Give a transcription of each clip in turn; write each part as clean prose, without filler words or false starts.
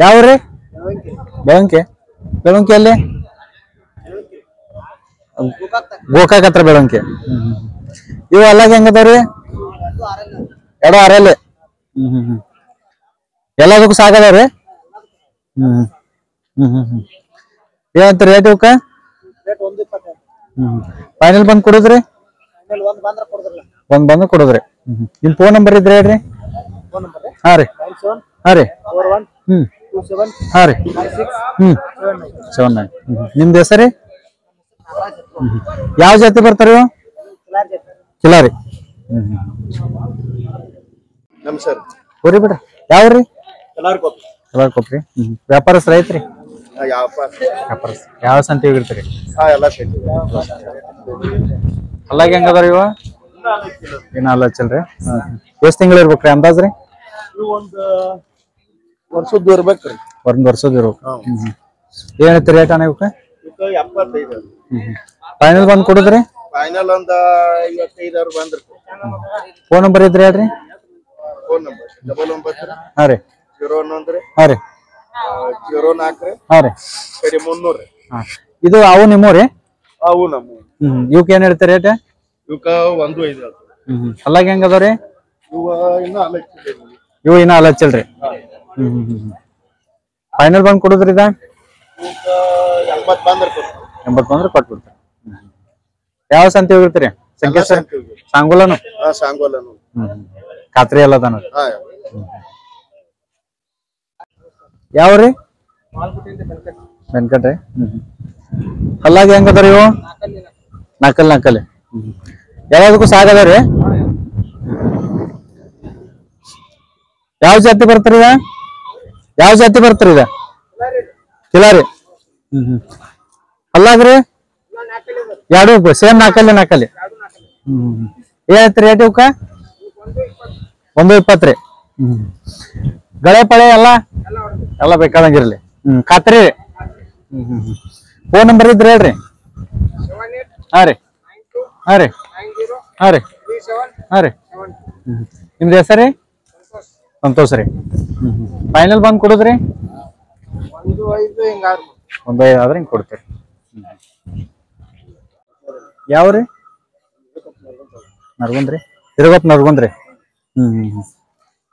ಯಾವ್ರಿ ಬೆಳಂಕೆ ಬೆಳಂಕಿಯಲ್ಲಿ ಗೋಕಾಕ್ ಹತ್ರ ಬೆಳಂಕೆ ಇವು ಅಲ್ಲಾಗ ಹೆಂಗದವ್ರಿ ಎರಡು ಆರಲ್ಲಿ ಎಲ್ಲದಕ್ಕೂ ಸಾಕದವ್ರಿ ಏನಂತ ರೇಟ್ ಇವಕ್ಕ ಫೈನಲ್ ಬಂದ್ ಕೊಡುದ್ರಿ ಒಂದ್ ಬಂದ್ ಕೊಡುದ್ರಿ ನಿಮ್ ಫೋನ್ ನಂಬರ್ ಇದ್ರೆ ಹೇಳ್ರಿ ಹಾ ರೀ ಹಾ ರೀ ಹಾ ರೀ 79 ನಿಮ್ದು ಹೆಸರಿ ಯಾವ ಜಾತಿ ಬರ್ತಾರ ಕಿಲಾರಿ ಹೋರಿ ಬಿಡ್ರಿ ಯಾವ್ರಿ ಕೊಪ್ರಿ ವ್ಯಾಪಾರಸ್ಥರ ಐತ್ರಿ ವ್ಯಾಪಾರಸ್ಥ ಯಾವ ಸಂತೆ ಹೋಗಿರ್ತೀರಿ ಅಲ್ಲಾಗ ಹೆಂಗದಾರ ಇವ ಏನ ಅಲ್ಲ ಹಚ್ಚಲ್ರಿ ಎಷ್ಟ್ ತಿಂಗಳು ಇರ್ಬೇಕ್ರಿ ಅಂದಾಜ್ರಿ ವರ್ಷದ್ದು ಇರ್ಬೇಕ್ರಿ ಒಂದ್ ವರ್ಷದ ಇರ್ಬೇಕು ಏನೈತಿ ರೇಟ್ ಅಣ್ಣ ಇವಕ್ಕ ಫೈನಲ್ ಬಂದ್ ಕೊಡುದ್ರಿ ಫೈನಲ್ ಒಂದ 55 ಬಂದ್ರಿ ಫೋನ್ ನಂಬರ್ ಇದ್ರಿ ಹೇಳ್ರಿ ಫೋನ್ ನಂಬರ್ 99 ಹಾ ರೀ 01 ರೀ ಹಾ ರೀ 04 ರೀ ಹಾ ರೀ 300 ರೀ ಇದು ಅವು ನಿಮ್ಮವ್ರಿ ಅವು ನಮ್ಮ ಇವಕ್ಕೆ ಏನ್ ಹೇಳ್ತೀರಿ ರೇಟ್ ಇವಕ್ಕ 15 ಅಲ್ಲಾಗ ಹೆಂಗ ಅದಾವ್ರಿ ಇವು ಇನ್ನ ಅಲ್ಲ ಹಚ್ಚಲ್ರಿ ಫೈನಲ್ ಬಂದ್ ಕೊಡುದ್ರಿ ಇದ 80 ಬಂದ್ರೆ ಕೊಟ್ಬಿಡ್ತೀರಿ ಯಾವ ಸಂತೆ ಹೋಗಿರ್ತೀರಿ ಸಂಕೇಶ್ವರ ಸಾಂಗೋಲನು ಖಾತ್ರಿ ಎಲ್ಲ ತಾನ ಯಾವ್ರಿ ಬೆನ್ಕಟ್ರಿ ಅಲ್ಲಾಗ ಹೆಂಗದಾರ ಇವು ನಾಲ್ಕಲ್ಲಿ ಯಾವ್ದಕ್ಕೂ ಸಾಗದವ್ರಿ ಯಾವ ಜಾತಿ ಬರ್ತಾರ ಇದ ಯಾವ ಜಾತಿ ಬರ್ತಾರ ಇದ ಕಿಲಾರಿ ಅಲ್ಲಾಗ್ರಿ ಎರಡು ಸೇಮ್ ನಾಲ್ಕಲ್ಲಿ ಏನೈತಿ ರೇಟ್ ಇವಕ್ಕ 120 ರೀ ಗಳೆ ಪಳೆ ಎಲ್ಲ ಬೇಕಾದಂಗಿರ್ಲಿ ಖಾತ್ರಿ ಫೋನ್ ನಂಬರ್ ಇದ್ರೆ ಹೇಳ್ರಿ ಹಾ ರೀ ಹಾ ರೀ ಹಾ ರೀ ಹಾ ರೀ ನಿಮ್ದು ಹೆಸರಿ ಸಂತೋಷ್ ರೀ ಫೈನಲ್ ಬಂದ್ ಕೊಡುದ್ರಿ 15 ಆದ್ರೆ ಹಿಂಗ್ ಕೊಡ್ತೀರಿ ಯಾವ್ರಿ ನರ್ಗುಂದ್ರಿ ತಿರುಗಪ್ಪ ನರ್ಗುಂದ್ರಿ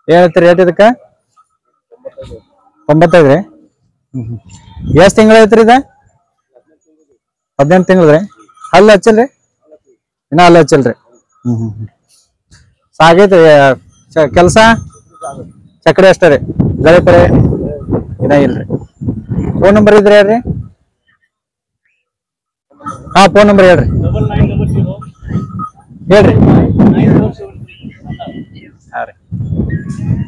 ಏನೈತಿ ರೇಟ್ ಇದಕ್ಕ 95 ರೀ ಎಷ್ಟ್ ತಿಂಗಳ ಐತ್ರಿ ಇದ 18 ತಿಂಗಳದ್ರಿ ಹಲ್ಲ ಹಚ್ಚಲ್ರಿ ಇನ್ನ ಹಲ್ಲ ಹಚ್ಚಲ್ರಿ ಸಾಗೈತ್ರಿ ಕೆಲ್ಸ ಚಕಡೆ ಅಷ್ಟೇ ರೀ ಗಳೆ ಪಡೆ ಇನ್ನ ಇಲ್ರಿ ಫೋನ್ ನಂಬರ್ ಇದ್ರೆ ಹೇಳ್ರಿ ಹಾ ಫೋನ್ ನಂಬರ್ ಹೇಳ್ರಿ ಹೇಳ್ರಿ ಹಾ ರೀ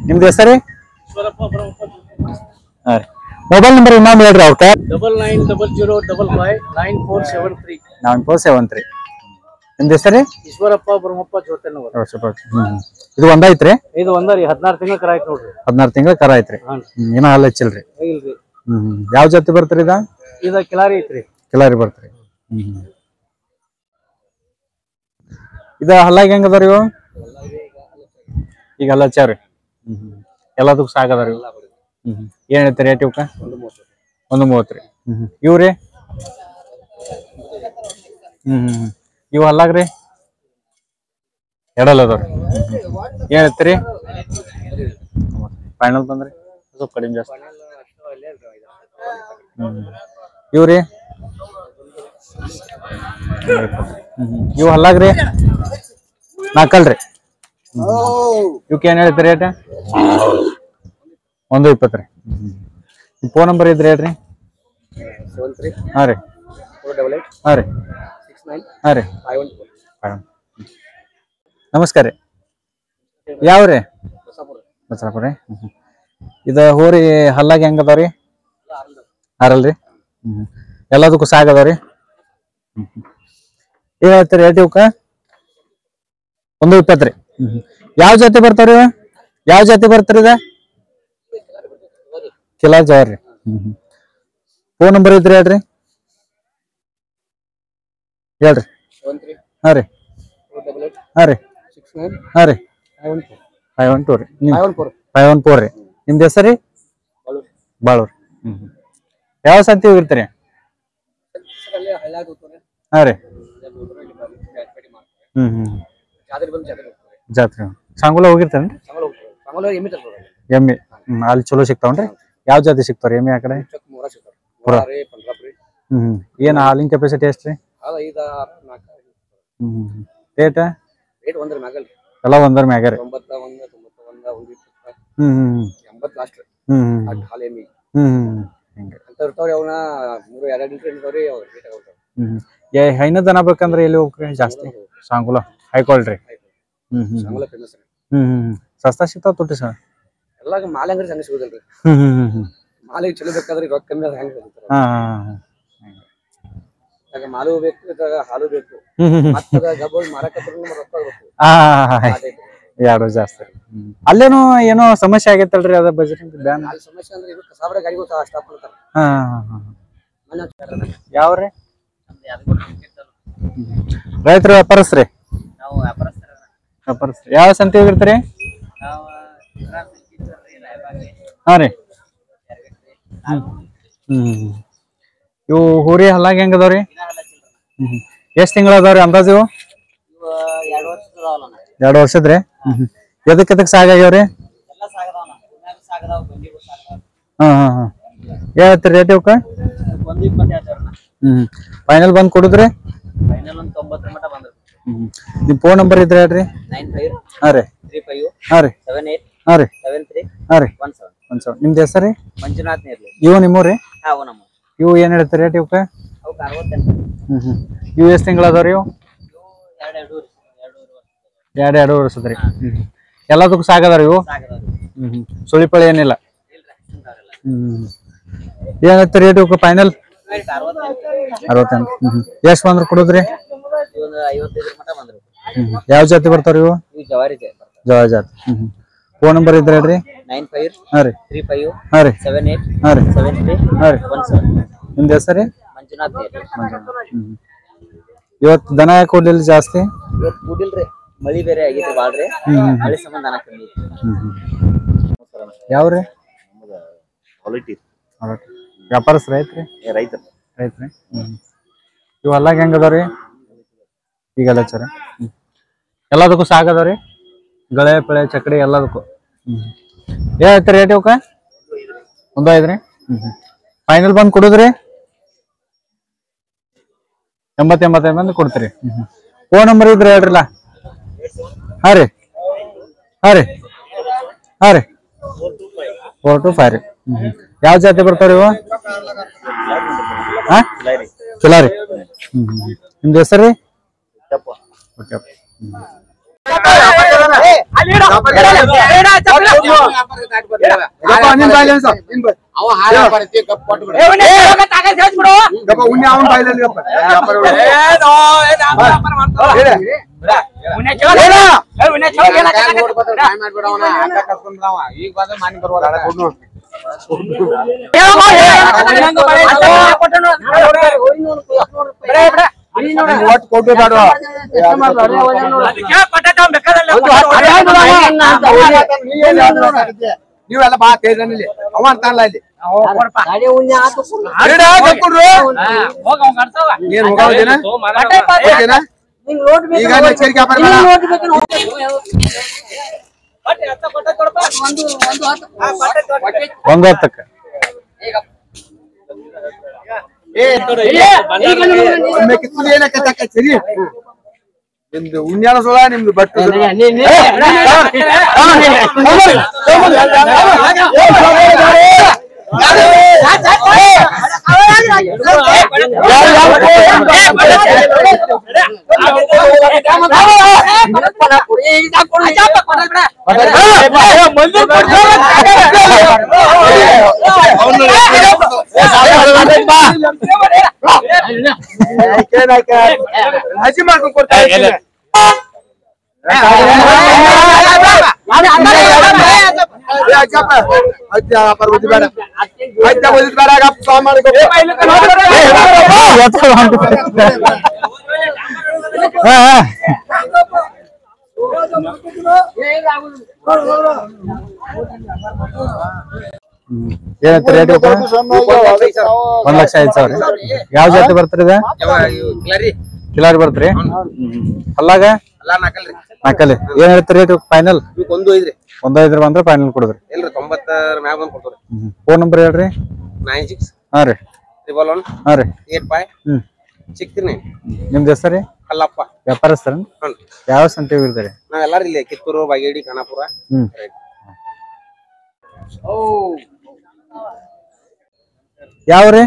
ನಿಮ್ದು ಹೆಸರಿ ಹಾ ರೀ ಮೊಬೈಲ್ ನಂಬರ್ ಇನ್ನೊಂದು ಹೇಳ್ರಿ ಅವ್ರ 9900559473 ನಿಮ್ದು ಹೆಸರಿ ಈಶ್ವರಪ್ಪ ಬ್ರಹ್ಮಪ್ಪ ಜೋತನವರ ಇದು ಒಂದೈತ್ರಿ ಇದು ಒಂದರಿ 16 ತಿಂಗಳ ಕರ ಐತಿ ನೋಡ್ರಿ 16 ತಿಂಗಳ ಕರ ಐತ್ರಿ ಇನ್ನ ಹಾಲು ಹಚ್ಚಿಲ್ರಿ ಇಲ್ರಿ ಯಾವ ಜಾತಿ ಬರ್ತೀರಿ ಇದ ಕಿಲಾರಿ ಐತ್ರಿ ಕಿಲಾರಿ ಬರ್ತೀರಿ ಇದ ಹಲ್ಲಾಗ ಹೆಂಗದಾರ ಇವು ಈಗ ಹಲ್ಲ ಹಚ್ಚಾವ್ರಿ ಎಲ್ಲದಕ್ಕೂ ಸಾಕದಾರ ಇವು ಏನೈತಿ ರೇಟ್ ಇವಕ್ಕ 130 ರೀ ಇವ್ರಿ ಇವು ಹಲ್ಲಾಗ್ರಿ ಎರಡಲ್ಲ ಅದಾವ್ರಿ ಏನೈತ್ರಿ ಫೈನಲ್ ಬಂದ್ರಿ ಸ್ವಲ್ಪ ಕಡಿಮೆ ಜಾಸ್ತಿ ಇವ್ರಿ ಇವು ಹಲ್ಲಾಗ್ರಿ ನಾಲ್ಕಲ್ರಿ ಇವಕ್ಕೆ ಏನ್ ಹೇಳ್ತೀರಿ ರೇಟ್ 120 ರೀ ಫೋನ್ ನಂಬರ್ ಇದ್ರೆ ಹೇಳ್ರಿ ಹಾ ರೀ ಹಾ ರೀ ಹಾ ರೀ ನಮಸ್ಕಾರ ರೀ ಯಾವ್ರಿ ಬಸರಾಪುರ ರೀ ಇದ ಹೋರಿ ಹಲ್ಲಾಗ ಹೆಂಗ ಅದಾವ್ರಿ ಆರಲ್ರಿ ಎಲ್ಲದಕ್ಕೂ ಸಾಗದವ್ರಿ ಏನ್ ಹೇಳ್ತೀರಿ ರೇಟ್ ಇವಕ್ಕ 120 ರೀ ಯಾವ ಜಾತಿ ಬರ್ತಾವ್ರಿ ಯಾವ ಜಾತಿ ಬರ್ತಾರ ಇದ ಕಿಲಾ ಜವಾರಿ ಫೋನ್ ನಂಬರ್ ಇದ್ರೆ ಹೇಳ್ರಿ ಹಾ ರೀ ಹಾ ರೀ ಹಾ ರೀ 512 ರೀ 514 ರೀ ನಿಮ್ದು ಹೆಸರಿ ಬಾಳೂರ್. ಯಾವ ಸಂತಿ ಹೋಗಿರ್ತೀರಿ? ಹಾ ರೀ. ಜಾತ್ರೆ ಸಾಂಗುಲ ಹೋಗಿರ್ತೇನ್ರಿ? ಎಮ್ಮೆ ಅಲ್ಲಿ ಚಲೋ ಸಿಗ್ತಾವನ್ರಿ? ಯಾವ ಜಾತಿ ಸಿಗ್ತಾವ್ರಿ ಎಮ್ಮೆ ಆ ಕಡೆ? ಏನ್ ಹಾಲಿನ ಕೆಪಾಸಿಟಿ ಎಷ್ಟ್ರಿ? ರೇಟ್ ಎಲ್ಲ ಒಂದರ ಮ್ಯಾಗ ರೀ. ಹೈನ ದನ ಬೇಕಂದ್ರೆ ಎಲ್ಲಿ ಹೋಗ್ರಿ ಜಾಸ್ತಿ? ಸಾಂಗುಲ ಹೈ ಕ್ವಾಲಿಟಿ. ಸಸ್ತಾ ಸಿಗ್ತಾವ ತುಟ್ಟಿ ಸರ್? ಎಲ್ಲ ಮಾಲೆ ಅಂಗಡಿ ಸಂಗ ಸಿಗುದಿಲ್ರಿ. ಮಾಲಿಗೆ ಚಲೋ ಬೇಕಾದ್ರೆ ರೊಕ್ಕ ಕಮ್ಮಿ ಆದ್ರೆ ಹೆಂಗ್ ಮಾಲು ಬೇಕು, ಹಾಲು ಬೇಕು, ಎರಡು ಜಾಸ್ತಿ. ಅಲ್ಲೇನು ಏನೋ ಸಮಸ್ಯೆ ಆಗೈತಲ್ರಿ ಅದ ಬಜೆಟ್ ಬ್ಯಾನ್ ಸಮಸ್ಯೆ ಅಂದ್ರೆ ಇದು ಕಸಾಬರ ಗಾಡಿ ಸ್ಟಾಪ್ ಮಾಡ್ತಾರ. ಯಾವ್ರಿ ರೈತರು ವ್ಯಾಪಾರಸ್ತ್ರಿ? ವ್ಯಾಪಾರಸ್ತ್ರಿ. ಯಾವ ಸಂತೆ ಹೋಗಿರ್ತೀರಿ? ಹಾ ರೀ. ಇವು ಹೂರಿ ಹಲ್ಲಾಗ ಹೆಂಗ ಅದಾವ್ರಿ? ಎಷ್ಟ್ ತಿಂಗಳ ಅದಾವ್ರಿ ಅಂದಾಜು? 2 ವರ್ಷದ್ರಿ. ಎದಕ್ ಸಾಗಾಗ್ಯಾವ್ರಿ? ಹೇಳ್ತೀರಿ ರೇಟ್ ಇವಕ್ಕ? ಫೈನಲ್ ಬಂದ್ ಕೊಡುದ್ರಿ? ನಿಮ್ ಫೋನ್ ನಂಬರ್ ಇದ್ರೆ ಹೇಳ್ರಿ. 95 ಹಾ ರೀ. 35 ಹಾ ರೀ. 78 ಹಾ ರೀ. 73 ಹಾ ರೀ. 17. ನಿಮ್ದು ಹೆಸರು? ಮಂಜುನಾಥ್ ನೇರ್ಲಿ. ಇವು ನಿಮ್ಮೂರಿ? ನಮ್ಮ ಇವು ಏನ್ ಹೇಳ್ತೀರಿ ರೇಟ್ ಇವಕ್ಕ? ಅವಕ್ಕೆ 68. ಇವು ಎಷ್ಟ್ ತಿಂಗಳ ಅದಾವ್ರಿ? ಇವು 2 ವರ್ಷದ್ರಿ. ಎಲ್ಲದಕ್ಕೂ ಸಾಗದಾರ ಇವು? ಸುಳಿಪಳಿ ಏನಿಲ್ಲ? ಏನೈತಿ ರೇಟ್ ಇವಕ್ಕ ಫೈನಲ್? 68. ಎಷ್ಟ್ ಬಂದ್ರ ಕೊಡುದ್ರಿ? 55 ಮಟ ಬಂದ್ರು. ಯಾವ ಜಾತಿ ಬರ್ತಾವ್ರಿ ಇವು? ಜವಾರಿ ಜಾತಿ. ಫೋನ್ ನಂಬರ್ ಇದ್ರೆ ಹೇಳ್ರಿ. 95 ಹಾ ರೀ. 35 ಹಾ ರೀ. 78 ಹಾ ರೀ. 73 ಹಾ ರೀ. 17. ನಿಮ್ದು ಹೆಸರು? ಮಂಜುನಾಥ್ ನೇರ್ಲಿ. ಇವತ್ತು ದನ ಯಾಕೆ ಕೊಡ್ಲಿಲ್ಲ ಜಾಸ್ತಿ? ಇವತ್ತು ಕೂಡಿಲ್ರಿ, ಮಳಿ ಬೇರೆ ಆಗೈತಿ ಬಾಳ್ರಿ. ಮಳಿ ಸಂಬಂಧ ದನ ಕಮ್ಮಿ. ಯಾವ್ರಿ? ವ್ಯಾಪಾರಸ್ತ್ರ ಐತ್ರಿ? ರೈತರು. ಇವೆಲ್ಲ ಹೆಂಗ ಅದಾವ್ರಿ? ಈಗೆಲ್ಲ ಚರ ಎಲ್ಲದಕ್ಕೂ ಸಾಗದವ್ರಿ? ಗಳೆ ಪಳೆ ಚಕಡಿ ಎಲ್ಲದಕ್ಕೂ? ಏನಾಯ್ತು ರೇಟ್ ಇವಕ್ಕ? 1.5 ರೀ. ಫೈನಲ್ ಬಂದ್ ಕೊಡುದ್ರಿ? 80-85 ಮಂದಿ ಕೊಡ್ತೀರಿ. ಫೋನ್ ನಂಬರ್ ಇದ್ರೆ ಹೇಳ್ರಲ್ಲ. ಹಾ ರೀ. ಹಾ ರೀ. ಹಾ ರೀ. 425 ರೀ. ಯಾವ ಜಾತಿ ಬರ್ತಾವ್ರಿ ಇವು? ಕಿಲಾರಿ. ನಿಮ್ದು ಹೆಸರು ರೀ? ನೀವೆಲ್ಲ ಬಾ ತೇಜನಲ್ಲಿ ಅವ ಅಂತಾನಲ್ಲ ಇಲ್ಲಿ ಈಗ ಎಚ್ಚರಿಕೆ ಒಂದು ಹತ್ತಕ್ಕೆ ನಿಮ್ದು ಉಣ್ಯಾನ ಸೋಳ ನಿಮ್ದು ಬಟ್ಟು ಹಸಿ ಮಾಡ್ಕೊಂಡು ಕೊಡ್ತಾ ಏನೈತಿ ರೇಟ್ ಇವಕ್ಕ? 1,05,000. ಯಾವ ಜಾತಿ ಬರ್ತೀರಿ ಇದ? ಕಿಲಾರಿ ಬರ್ತೀರಿ? ಅಲ್ಲಾಗ ನಾಲ್ಕಲ್ಲಿ ಏನ್ ಹೇಳ್ತೀರಿ ರೇಟ್ ಫೈನಲ್? 1,05,000 ಬಂದ್ರೆ ಫೈನಲ್ ಕೊಡುದ್ರಿ. ಫೋನ್ ನಂಬರ್ ಹೇಳ್ರಿ. 96 ಹಾ ರೀ 111 ಹಾ ರೀ 85 69. ನಿಮ್ದು ಹೆಸರು? ಕಲ್ಲಪ್ಪ. ವ್ಯಾಪಾರಸ್ಥರ? ಯಾವ ಸಂತೆ ಇರ್ತಾರೆ? ನಾವೆಲ್ಲಾರು ಇಲ್ಲಿ ಕಿತ್ತೂರು, ಬಾಗೇಡಿ, ಖಾನಾಪುರ. ಯಾವ್ರಿ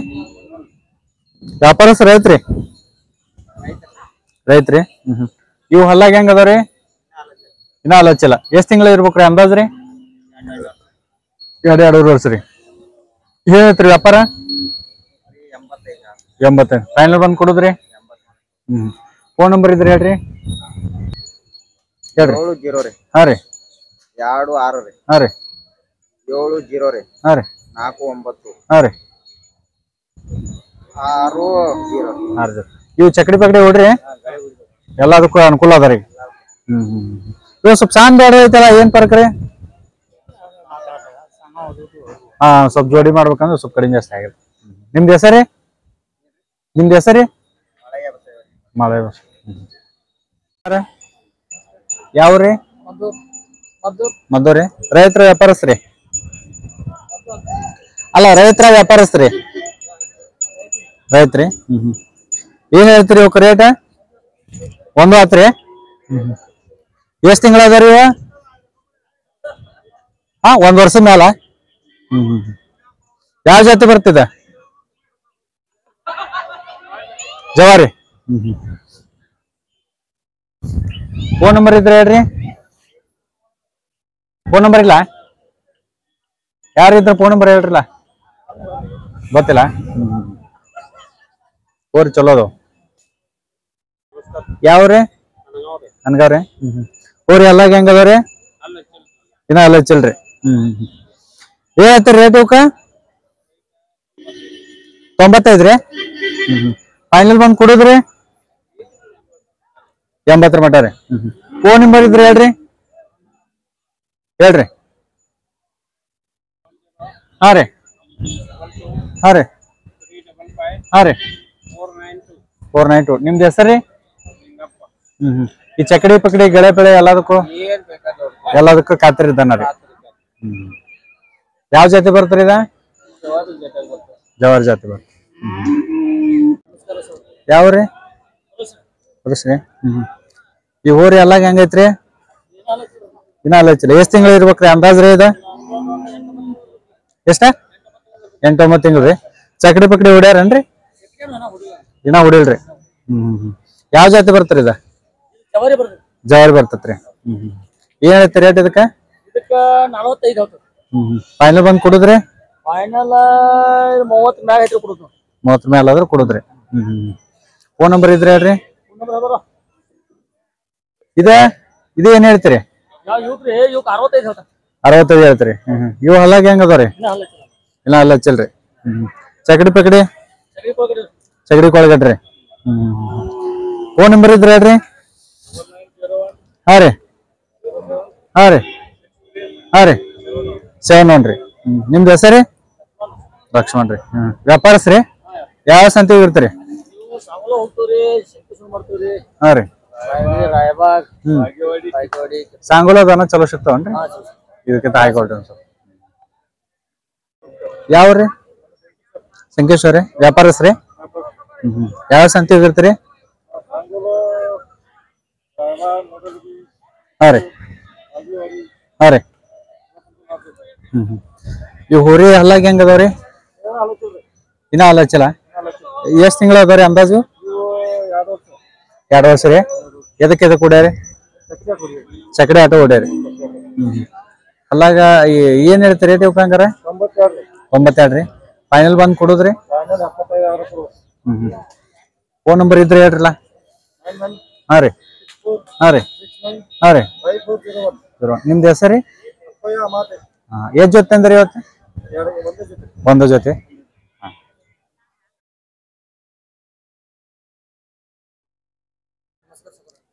ವ್ಯಾಪಾರಸ್ಥರ? ರೈತ್ರಿ? ರೈತ್ರಿ. ಇವು ಹಲ್ಲಾಗ ಹೆಂಗ ಅದಾವ್ರಿ? ಇನ್ನ ಹಚ್ಚಲ್ಲ. ಎಷ್ಟ್ ತಿಂಗಳ ಇರ್ಬೇಕ್ರಿ ಅಂದಾಜ್ರಿ? 2.5 ವರ್ಷ ರೀ. ಏನೈತ್ರಿ ವ್ಯಾಪಾರ? 85. ಫೈನಲ್ ಬಂದ್ ಕೊಡುದ್ರಿ? ಫೋನ್ ನಂಬರ್ ಇದ್ರಿ ಹೇಳ್ರಿ. ಹೇಳ್ರಿ. 70 ರೀ. ಹಾ ರೀ 26 ರೀ. ಹಾ ರೀ 70 ರೀ. ಹಾ ರೀ 49 ಹಾ ರೀ 60. ಇವು ಚಕಡಿ ಪಕಡಿ ಹೊಡ್ರಿ ಎಲ್ಲದಕ್ಕೂ ಅನುಕೂಲ ಅದ ರೀ. ಇವ್ ಸ್ವಲ್ಪ ಸಾಂದ್ ಬೇಡ ಐತಲ್ಲ, ಏನ್ ಫರ್ಕ್ ರೀ? ಹಾ ಸ್ವಲ್ಪ ಜೋಡಿ ಮಾಡ್ಬೇಕಂದ್ರೆ ಸ್ವಲ್ಪ ಕಡಿಮೆ ಜಾಸ್ತಿ ಆಗುತ್ತೆ. ನಿಮ್ದು ಹೆಸರಿ? ನಿಮ್ದು ಹೆಸರಿ? ಮಳೆ ಯಾವ್ರಿ? ಮದ್ದೂರಿ. ರೈತರ ವ್ಯಾಪಾರಸ್ತ್ರಿ? ಅಲ್ಲ ರೈತರ ವ್ಯಾಪಾರಸ್ತ್ರಿ? ರೈತ್ರಿ. ಏನ್ ಹೇಳ್ತೀರಿ ಇವಕ್ಕೆ ರೇಟ್? 1 ಆತ್ರಿ? ಎಷ್ಟ್ ತಿಂಗಳ ಅದಾರಿ ಇವ? ಹಾ 1 ವರ್ಷ ಮ್ಯಾಲ. ಯಾವ ಜಾತಿ ಬರ್ತಿದೆ? ಜವಾರಿ. ಫೋನ್ ನಂಬರ್ ಇದ್ರೆ ಹೇಳ್ರಿ. ಫೋನ್ ನಂಬರ್ ಇಲ್ಲ? ಯಾರಿದ್ರ ಫೋನ್ ನಂಬರ್ ಹೇಳ್ರಲ್ಲ. ಗೊತ್ತಿಲ್ಲ? ಓರಿ ಚಲೋ ಅದಾವ. ಯಾವ್ರಿ? ಅನ್ಗಾವ್ರಿ. ಓರಿ ಎಲ್ಲ ಹೆಂಗ ಅದಾವ್ರಿ? ಇನ್ನ ಎಲ್ಲ ಹಚ್ಚಿಲ್ರಿ. ಏನೈತ್ರಿ ರೇಟ್ ಇವಕ್ಕ? 95 ರೀ. ಫೈನಲ್ ಬಂದ್ ಕೊಡುದ್ರಿ? 80 ಮಟ ರೀ. ಫೋನ್ ನಂಬರ್ ಇದ್ರಿ ಹೇಳ್ರಿ. ಹೇಳ್ರಿ. ಹಾ ರೀ ಹಾ ರೀ ಹಾ ರೀ 492. ನಿಮ್ದು ಹೆಸರಿ? ಈ ಚಕಡಿ ಪಕಡಿ ಗೆಳೆ ಬೆಳೆ ಎಲ್ಲದಕ್ಕೂ ಖಾತ್ರಿ ಇದ್ದಾನ ರೀ. ಯಾವ ಜಾತಿ ಬರ್ತೀರಿ ಇದ? ಜವಾರಿ ಜಾತಿ ಬರ್ತ. ಯಾವ್ರಿ? ಹೊರಸ್ರಿ. ಈ ಊರಿ ಎಲ್ಲ ಹೆಂಗೈತ್ರಿ? ಇನ್ನ ಅಲ್ಲ ಹಚ್ಚಿಲ್ಲ. ಎಷ್ಟ್ ತಿಂಗಳು ಇರ್ಬೇಕ್ರಿ ಅಂದಾಜ್ರಿ ಇದ? ಎಷ್ಟ? 8-9 ತಿಂಗಳು ರೀ. ಚಕಡಿ ಪಕಡಿ ಹೊಡ್ಯಾರನ್ರಿ? ಇನ್ನ ಹೊಡಿಲ್ರಿ. ಯಾವ ಜಾತಿ ಬರ್ತೀರಿ ಇದ? ಜವಾರಿ ಬರ್ತತ್ರಿ. ಏನ್ ಹೇಳ್ತಿ ರೇಟ್ ಇದಕ್ಕ? 45. ಫೈನಲ್ ಬಂದ್ ಕೊಡುದ್ರಿ? ಫೈನಲ್ 30 ಮ್ಯಾಗ ಐತ್ರಿ ಕೊಡುದು. 30 ಮ್ಯಾಲ ಆದ್ರೆ ಕೊಡುದ್ರಿ. ಫೋನ್ ನಂಬರ್ ಇದ್ರಿ ಹೇಳ್ರಿ. ಇದು ಏನ್ ಹೇಳ್ತೀರಿ? 65 ಹೇಳ್ತೀರಿ. ಇವು ಹಲ್ಲಾಗ ಹೆಂಗ ಅದಾವ್ರಿ? ಇನ್ನ ಅಲ್ಲ ಹಚ್ಚಲ್ರಿ. ಚಕಡಿ ಪಕಡಿ ಚಕಡಿ ಕೊಳಗಡ್ರಿ. ಫೋನ್ ನಂಬರ್ ಇದ್ರಿ ಹೇಳ್ರಿ. ಹಾ ರೀ ಹಾ ರೀ ಹಾ ರೀ 71 ರೀ. ನಿಮ್ದು ಹೆಸರಿ? ಲಕ್ಷ್ಮಣ್ ರೀ. ವ್ಯಾಪಾರಸ್ರಿ? ಯಾವ ಸಂತೆ ಇರ್ತೀರಿ? ಹಾ ರೀ ಸಾಂಗೋಲ ದನ ಚಲೋ ಸಿಗ್ತಾವನ್ರಿ? ಇದಕ್ಕಿಂತ ಹಾಕೊಳ್ರಿ ಒಂದ್ ಸ್ವಲ್ಪ. ಯಾವ್ರಿ? ಸಂಕೇಶ್ವರಿ. ವ್ಯಾಪಾರಸ್ರಿ? ಯಾವ ಸಂತೆ ಇರ್ತೀರಿ? ಹಾ ರೀ ಹಾ ರೀ ಇವ್ ಹೋರಿ ಹಲ್ಲಾಗ ಹೆಂಗ ಅದಾವ್ರಿ? ಇನ್ನ ಹಲ್ಲ ಹಚ್ಚಲ್ಲ. ಎಷ್ಟ್ ತಿಂಗಳ ಅದಾವ್ರಿ ಅಂದಾಜು? 2 ವರ್ಷ ರೀ. ಎದಕ್ ಹೊಡ್ಯಾರಿ? ಚಕಡಿ ಆಟೋ ಹೊಡ್ಯಾರಿ. ಹಲ್ಲಾಗ ಏನ್ ಹೇಳ್ತೀರಿ ರೇಟ್ ಇವಕ್ಕ ಹಂಗಾರ? 92 ರೀ. ಫೈನಲ್ ಬಂದ್ ಕೊಡುದ್ರಿ? ಫೋನ್ ನಂಬರ್ ಇದ್ರಿ ಹೇಳ್ರಲ್ಲ. ಹಾ ರೀ ಹಾ ರೀ ಹಾ ರೀ. ನಿಮ್ದು ಹೆಸರಿ? ಎಷ್ಟ್ ಜೊತೆ ಅಂದ್ರಿ ಇವತ್ತು? 1 ಜೊತೆ.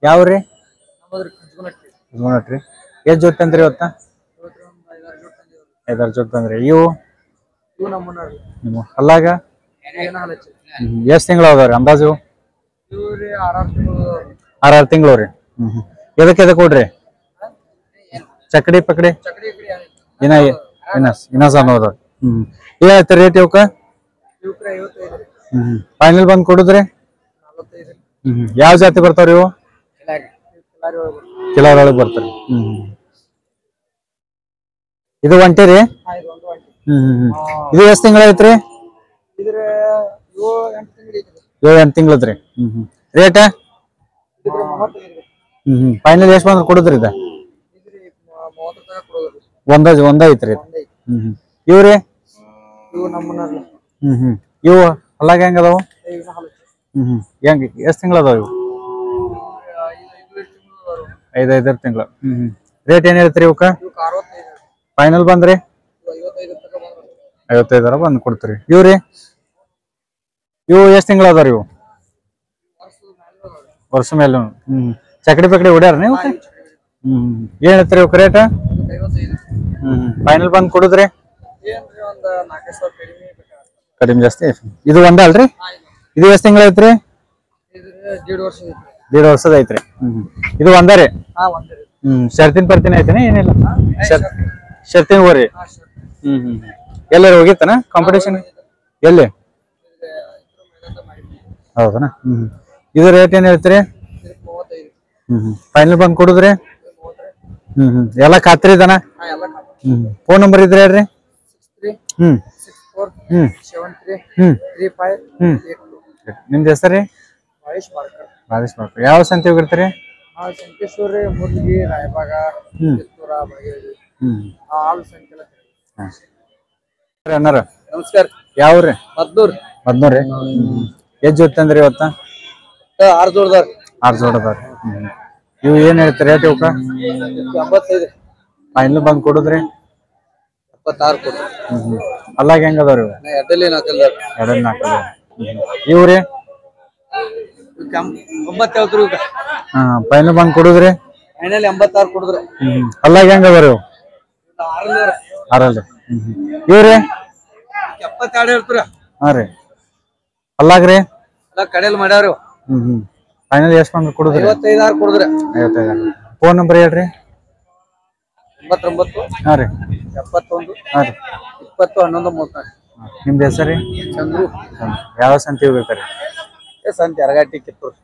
ಯಾವ್ರಿ? ಎಷ್ಟ್ ಜೊತೆ ಅಂದ್ರಿ ಇವತ್ತ? 5-6 ಜೊತೆ ಅಂದ್ರಿ. ಇವು ಇವು ನಮ್ಮನ್ನ ನಿಮ್ಮ ಹಲ್ಲಾಗ ಏನ ಹಲಚ್ಚಿ ಎಷ್ಟ್ ತಿಂಗಳು ಅದಾವ್ರಿ ಅಂದಾಜು? ಇವ್ರಿ 6 ತಿಂಗಳು 6 ತಿಂಗಳು ರೀ. ಎದಕ್ಕೆ ಕೊಡ್ರಿ ಚಕಡಿ ಪಕಡಿ ಚಕಡಿ ಇನ್ನ ಇನ್ನ ಸಣ್ಣ ಅದಾವ. ಏನ್ ಹೇಳ್ತೀರಿ ರೇಟ್ ಇವಕ್ಕ? ಇವ್ಕ್ರೆ 55 ಫೈನಲ್ ಬಂದ್ ಕೊಡುದ್ರಿ? 45 ಯಾವ ಜಾತಿ ಬರ್ತಾವ್ರಿ ಇವು? ಕಿಲಾರಿ ಒಳಗ್ ಬರ್ತಾರಿ. ಇದು ಒಂಟಿ ರೀ? ಇದು ಎಷ್ಟ್ ತಿಂಗಳ ಐತ್ರಿ? ಇದ್ರ 7-8 ತಿಂಗಳದ್ರಿ. ರೇಟ್ ಫೈನಲ್ ಎಷ್ಟ್ ಬಂದ್ರೆ ಕೊಡುದ್ರಿ ಇದ? ಒಂದ ಐತ್ರಿ. ಇವ್ರಿ ಇವು ಹಲ್ಲಾಗ ಹೆಂಗ ಅದಾವು? ಹೆಂಗ ಎಷ್ಟ್ ತಿಂಗಳ ಅದಾವ ಇವು? 5 ತಿಂಗಳ. ರೇಟ್ ಏನ್ ಹೇಳ್ತೀರಿ ಇವಕ್ಕ? ಫೈನಲ್ ಬಂದ್ರಿ 55 ಬಂದ್ ಕೊಡ್ತೀರಿ. ಇವ್ರಿ ಇವು ಎಷ್ಟ್ ತಿಂಗಳ ಅದಾವ್ರಿ ಇವು? ವರ್ಷ ಮೇಲೆ. ಚಕಡಿ ಪಕಡಿ ಹೊಡ್ಯಾರ ನೀವು? ಏನ್ ಹೇಳ್ತೀರಿ ಇವಕ್ಕ ರೇಟ್? ಫೈನಲ್ ಬಂದ್ ಕೊಡುದ್ರಿ? ಕಡಿಮೆ ಜಾಸ್ತಿ. ಇದು ಒಂದ ಅಲ್ರಿ? ಇದು ಎಷ್ಟ್ ತಿಂಗಳ ಐತ್ರಿ? 1.5 ವರ್ಷದ ಐತ್ರಿ. ಇದು ಒಂದ ರೀ? ಶರ್ತಿನ ಪರ್ತಿನ ಐತೇನೆ ಏನಿಲ್ಲ? ಶರ್ತಿನ ಹೋರಿ. ಎಲ್ಲಾರು ಹೋಗಿತ್ತನ ಕಾಂಪಿಟೇಷನ್? ಎಲ್ಲಿ? ಹೌದನ. ಇದು ರೇಟ್ ಏನ್ ಹೇಳ್ತೀರಿ? ಫೈನಲ್ ಬಂದ್ ಕೊಡುದ್ರಿ? ಎಲ್ಲ ಖಾತ್ರಿ ಇದನ? ಫೋನ್ ನಂಬರ್ ಇದ್ರೆ ಹೇಳ್ರಿ. 63 ನಿಮ್ದು ಹೆಸರಿ? ರಾಜೇಶ್ ಮಾರ್ಕರ್. ಯಾವ ಸಂತೆ ಹೋಗಿರ್ತೀರಿ? ಸಂಕೇಶ್ವರಿ, ಮುರ್ಗಿ, ರಾಯಬಾಗ, ಕಿತ್ತೂರ, ಬಾಗೇವಾಡಿ, ಆಲ್ ಸಂಖ್ಯೆ. ಅಣ್ಣಾರ ನಮಸ್ಕಾರ. ಯಾವ್ರಿ? ಮದ್ನೂರಿ. ಎಷ್ಟ್ ಜೊತೆ ಅಂದ್ರಿ ಇವತ್ತ? 6 ಜೋಡದಾರ. 6 ಜೋಡದಾರ. ಇವು ಏನ್ ಹೇಳ್ತೀರಿ ರೇಟ್ ಇವಕ್ಕ? 85. ಫೈನಲ್ ಬಂದ್ ಕೊಡುದ್ರಿ? 76 ಕೊಡ್ರಿ. ಅಲ್ಲಾಗ ಹೆಂಗ ಅದಾವ್ರಿ ಇವು? ಎಡ್ಡಲ್ಲಿ 4. ಇವ್ರಿ? 90 ಹೇಳ್ತೀರಿ. ಫೈನಲ್ ಬಂದ್ ಕೊಡುದ್ರಿ? ಫೈನಲ್ 86 ಕೊಡುದ್ರಿ. ಅಲ್ಲಾಗ ಹೆಂಗ ಅದಾವ್ರಿ ಇವು? 6. ಇವ್ರಿ? 72 ಹೇಳ್ತೀರಿ. ಹಾ ರೀ. ಅಲ್ಲಾಗ್ರಿ? ಕಡೆಯಲ್ಲಿ ಮಾಡ್ಯಾವ್ರಿ. ಫೈನಲ್ ಎಷ್ಟ್ ಬಂದ್ ಕೊಡುದ್ರಿ? 55 ಕೊಡುದ್ರಿ. 55. ಫೋನ್ ನಂಬರ್ ಹೇಳ್ರಿ. 89 ಹಾ ರೀ. 71 ಹಾ ರೀ. 20 11 34. ನಿಮ್ದು ಹೆಸರಿ? ಚಂದ್ರು. ಯಾವ ಸಂತೆ ಹೋಗ್ಬೇಕಾರೆ? ಸಂತೆ ಅರಗಟ್ಟಿ ಕಿತ್ತೂರು.